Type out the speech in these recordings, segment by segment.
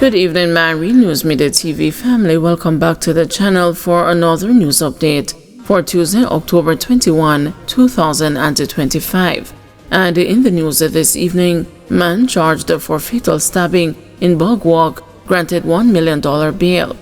Good evening, my Real News Midday TV family. Welcome back to the channel for another news update for Tuesday, October 21, 2025. And in the news this evening, man charged for fatal stabbing in Bog Walk granted $1 million bail.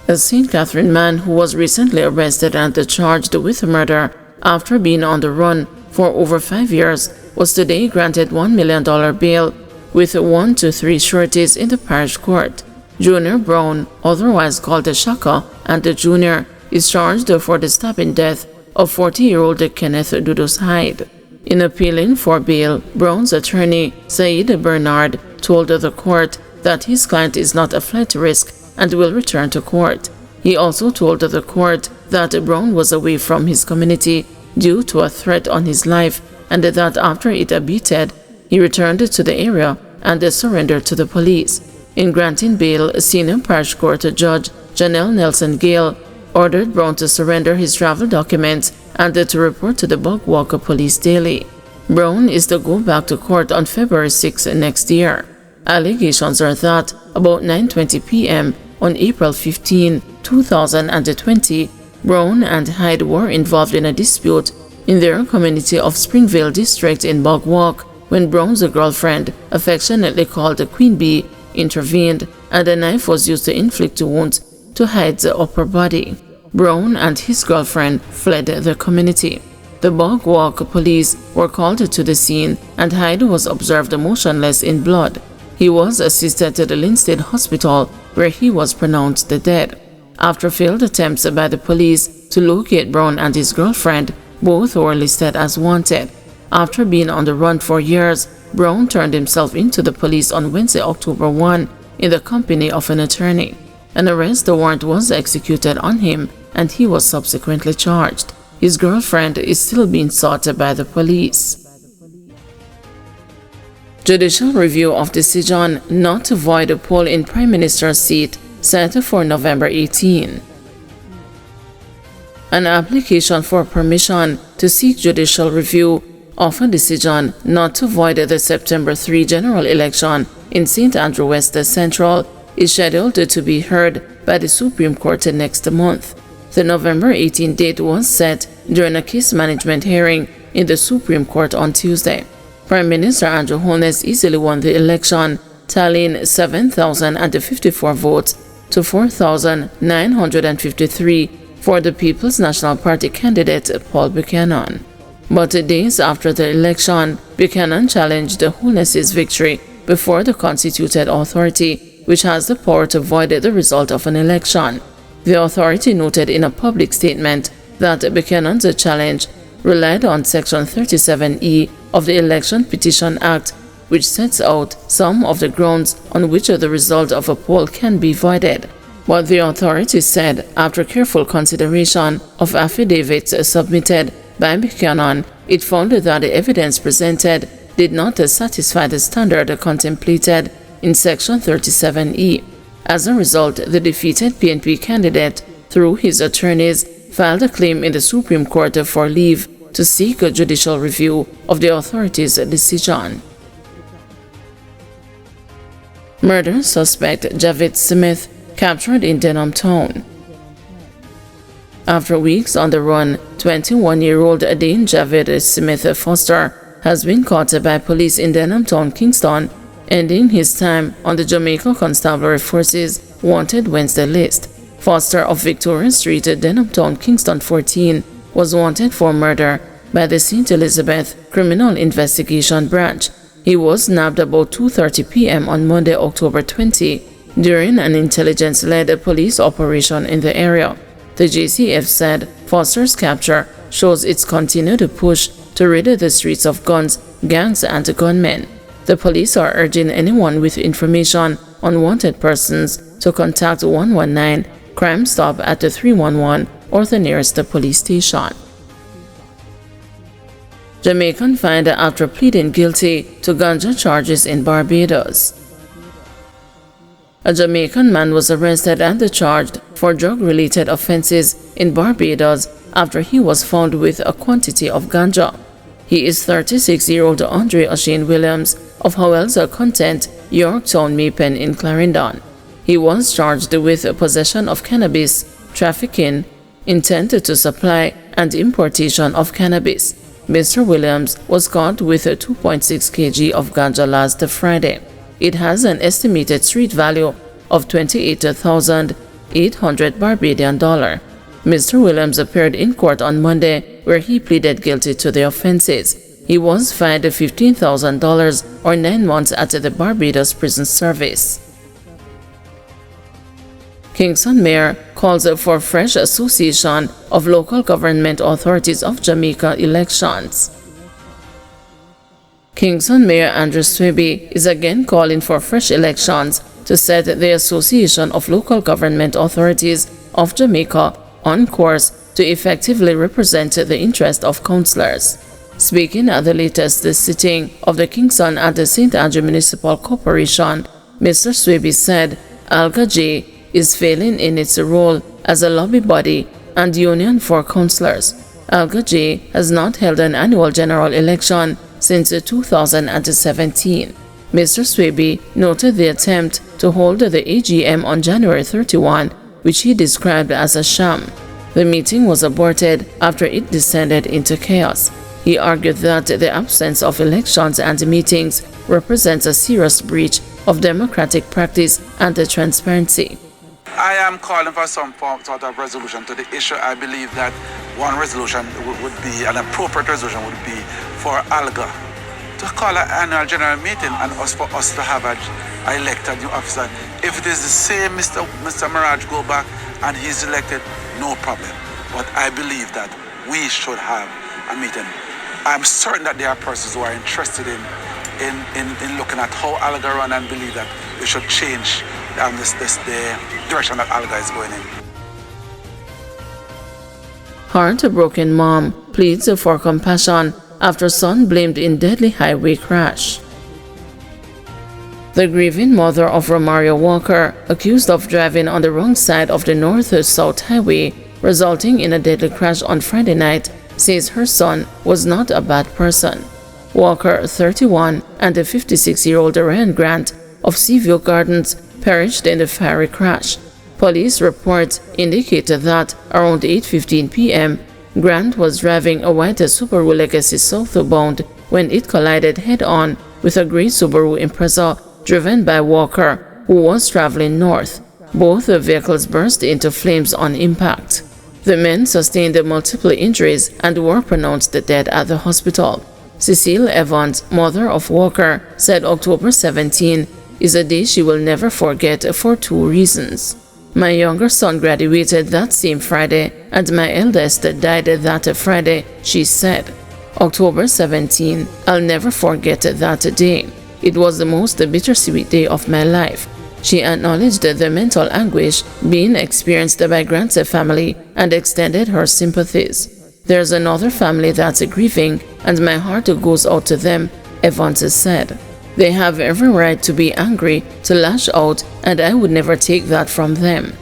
A St. Catherine man who was recently arrested and charged with murder after being on the run for over 5 years was today granted $1 million bail with 1 to 3 sureties in the parish court. Junior Brown, otherwise called the Shaka, and the Junior, is charged for the stabbing death of 40-year-old Kenneth Dudos Hyde. In appealing for bail, Brown's attorney, Said Bernard, told the court that his client is not a flight risk and will return to court. He also told the court that Brown was away from his community due to a threat on his life and that after it abated, he returned to the area and surrendered to the police. In granting bail, Senior Parish Court Judge Janelle Nelson Gale ordered Brown to surrender his travel documents and to report to the Bog Walk Police daily. Brown is to go back to court on February 6 next year. Allegations are that about 9:20 p.m. on April 15, 2020, Brown and Hyde were involved in a dispute in their community of Springvale District in Bog Walk when Brown's girlfriend, affectionately called Queen Bee, intervened and a knife was used to inflict wounds to Hyde's upper body. Brown and his girlfriend fled the community. The Bog Walk police were called to the scene and Hyde was observed motionless in blood. He was assisted to the Linstead Hospital where he was pronounced dead. After failed attempts by the police to locate Brown and his girlfriend, both were listed as wanted. After being on the run for years, Brown turned himself into the police on Wednesday, October 1, in the company of an attorney. An arrest warrant was executed on him and he was subsequently charged. His girlfriend is still being sought by the police. Judicial review of decision not to void a poll in Prime Minister's seat set for November 18. An application for permission to seek judicial review of a decision not to void the September 3 general election in St. Andrew West Central is scheduled to be heard by the Supreme Court next month. The November 18 date was set during a case management hearing in the Supreme Court on Tuesday. Prime Minister Andrew Holness easily won the election, tallying 7,054 votes to 4,953 for the People's National Party candidate Paul Buchanan. But days after the election, Buchanan challenged Holness's victory before the constituted authority, which has the power to void the result of an election. The authority noted in a public statement that Buchanan's challenge relied on Section 37E of the Election Petition Act, which sets out some of the grounds on which the result of a poll can be voided. But the authority said, after careful consideration of affidavits submitted by Buchanan, it found that the evidence presented did not satisfy the standard contemplated in Section 37E. As a result, the defeated PNP candidate, through his attorneys, filed a claim in the Supreme Court for leave to seek a judicial review of the authority's decision. Murder suspect Javid Smith captured in Denham Town. After weeks on the run, 21-year-old Dane Javid Smith Foster has been caught by police in Denham Town, Kingston, ending his time on the Jamaica Constabulary Force's wanted Wednesday list. Foster of Victoria Street, Denham Town, Kingston 14, was wanted for murder by the St. Elizabeth Criminal Investigation Branch. He was nabbed about 2:30 p.m. on Monday, October 20, during an intelligence-led police operation in the area. The JCF said Foster's capture shows its continued push to rid the streets of guns, gangs, and gunmen. The police are urging anyone with information on wanted persons to contact 119 Crime Stop at the 311 or the nearest police station. Jamaican fined after pleading guilty to ganja charges in Barbados. A Jamaican man was arrested and charged for drug-related offenses in Barbados after he was found with a quantity of ganja. He is 36-year-old Andre O'Shane Williams of Howell's Content Yorktown Maypen in Clarendon. He was charged with possession of cannabis, trafficking, intent to supply, and importation of cannabis. Mr. Williams was caught with 2.6 kg of ganja last Friday. It has an estimated street value of $28,800 Barbadian dollar. Mr. Williams appeared in court on Monday, where he pleaded guilty to the offenses. He was fined $15,000 or 9 months at the Barbados Prison Service. Kingston Mayor calls for fresh association of local government authorities of Jamaica elections. Kingston Mayor Andrew Swaby is again calling for fresh elections to set the Association of Local Government Authorities of Jamaica on course to effectively represent the interest of councillors. Speaking at the latest sitting of the Kingston and the St. Andrew Municipal Corporation, Mr. Swaby said ALGA-J is failing in its role as a lobby body and union for councillors. ALGA-J has not held an annual general election since 2017. Mr. Swaby noted the attempt to hold the AGM on January 31, which he described as a sham. The meeting was aborted after it descended into chaos. He argued that the absence of elections and meetings represents a serious breach of democratic practice and transparency. I am calling for some sort of resolution to the issue. I believe that one resolution would be, an appropriate resolution would be for ALGA to call an annual general meeting and for us to have an elected new officer. If it is the same Mr. Mirage go back and he's elected, no problem. But I believe that we should have a meeting. I'm certain that there are persons who are interested in looking at how ALGA run and believe that we should change the direction that ALGA is going in. Heartbroken mom pleads for compassion after son blamed in deadly highway crash. The grieving mother of Romario Walker, accused of driving on the wrong side of the North-South Highway, resulting in a deadly crash on Friday night, says her son was not a bad person. Walker, 31, and the 56-year-old Ryan Grant of Seaview Gardens perished in the fiery crash. Police reports indicated that around 8:15 p.m., Grant was driving a white Subaru Legacy southbound when it collided head-on with a gray Subaru Impreza driven by Walker, who was traveling north. Both vehicles burst into flames on impact. The men sustained multiple injuries and were pronounced dead at the hospital. Cecile Evans, mother of Walker, said October 17 is a day she will never forget for 2 reasons. My younger son graduated that same Friday, and my eldest died that Friday, she said. October 17, I'll never forget that day. It was the most bittersweet day of my life. She acknowledged the mental anguish being experienced by Grant's family and extended her sympathies. There's another family that's grieving, and my heart goes out to them, Evans said. They have every right to be angry, to lash out, and I would never take that from them.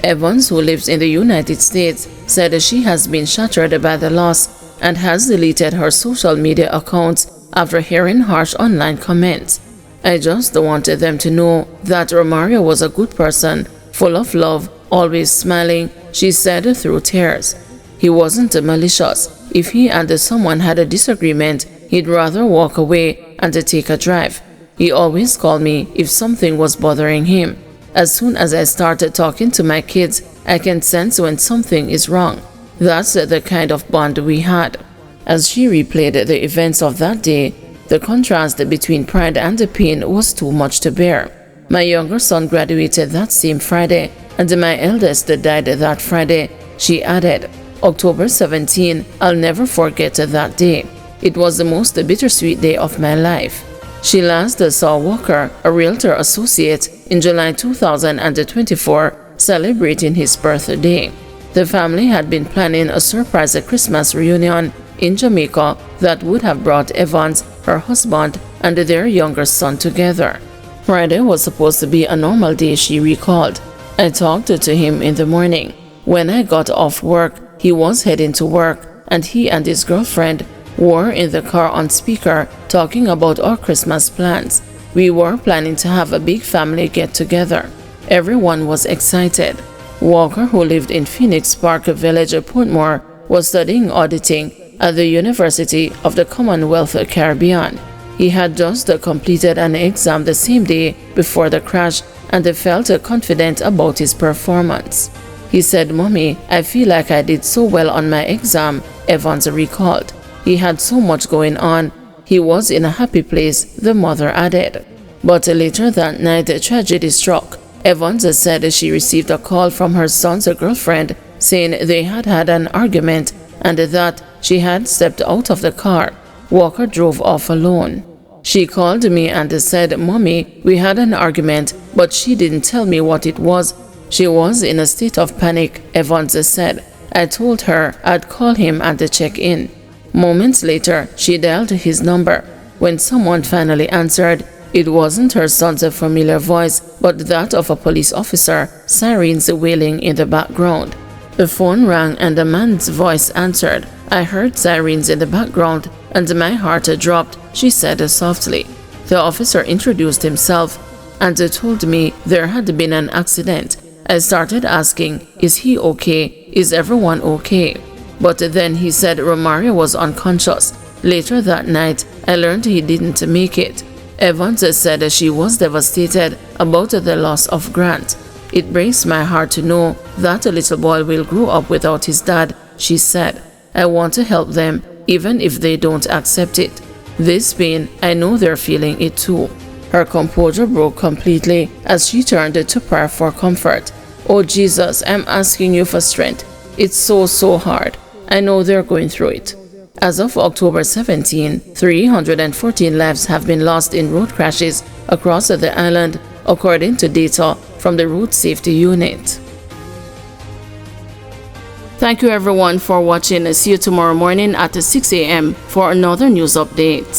Evans, who lives in the United States, said she has been shattered by the loss and has deleted her social media accounts after hearing harsh online comments. I just wanted them to know that Romario was a good person, full of love, always smiling, she said through tears. He wasn't malicious. If he and someone had a disagreement, he'd rather walk away and take a drive. He always called me if something was bothering him. As soon as I started talking to my kids, I can sense when something is wrong. That's the kind of bond we had. As she replayed the events of that day, the contrast between pride and the pain was too much to bear. My younger son graduated that same Friday, and my eldest died that Friday, she added. October 17, I'll never forget that day. It was the most bittersweet day of my life. She last saw Walker, a realtor associate, in July 2024, celebrating his birthday. The family had been planning a surprise Christmas reunion in Jamaica that would have brought Evans, her husband, and their younger son together. Friday was supposed to be a normal day, she recalled. I talked to him in the morning. When I got off work, he was heading to work, and he and his girlfriend were in the car on speaker talking about our Christmas plans. We were planning to have a big family get-together. Everyone was excited. Walker, who lived in Phoenix Park Village, Portmore, was studying auditing at the University of the Commonwealth Caribbean. He had just completed an exam the same day before the crash and felt confident about his performance. He said, "Mommy, I feel like I did so well on my exam," Evans recalled. He had so much going on. He was in a happy place, the mother added. But later that night, tragedy struck. Evans said she received a call from her son's girlfriend saying they had had an argument and that she had stepped out of the car. Walker drove off alone. "She called me and said, 'Mommy, we had an argument, but she didn't tell me what it was.' She was in a state of panic," Evans said. "I told her I'd call him and check in." Moments later, she dialed his number. When someone finally answered, it wasn't her son's familiar voice, but that of a police officer, sirens wailing in the background. The phone rang and a man's voice answered. "I heard sirens in the background and my heart dropped," she said softly. The officer introduced himself and told me there had been an accident. I started asking, "Is he okay? Is everyone okay?" But then he said Romario was unconscious. Later that night, I learned he didn't make it. Evans said she was devastated about the loss of Grant. "It breaks my heart to know that a little boy will grow up without his dad," she said. "I want to help them, even if they don't accept it. This pain, I know they're feeling it too." Her composure broke completely as she turned to prayer for comfort. "Oh Jesus, I'm asking you for strength. It's so hard. I know they're going through it." As of October 17, 314 lives have been lost in road crashes across the island, according to data from the Road Safety Unit. Thank you everyone for watching. See you tomorrow morning at 6 a.m. for another news update.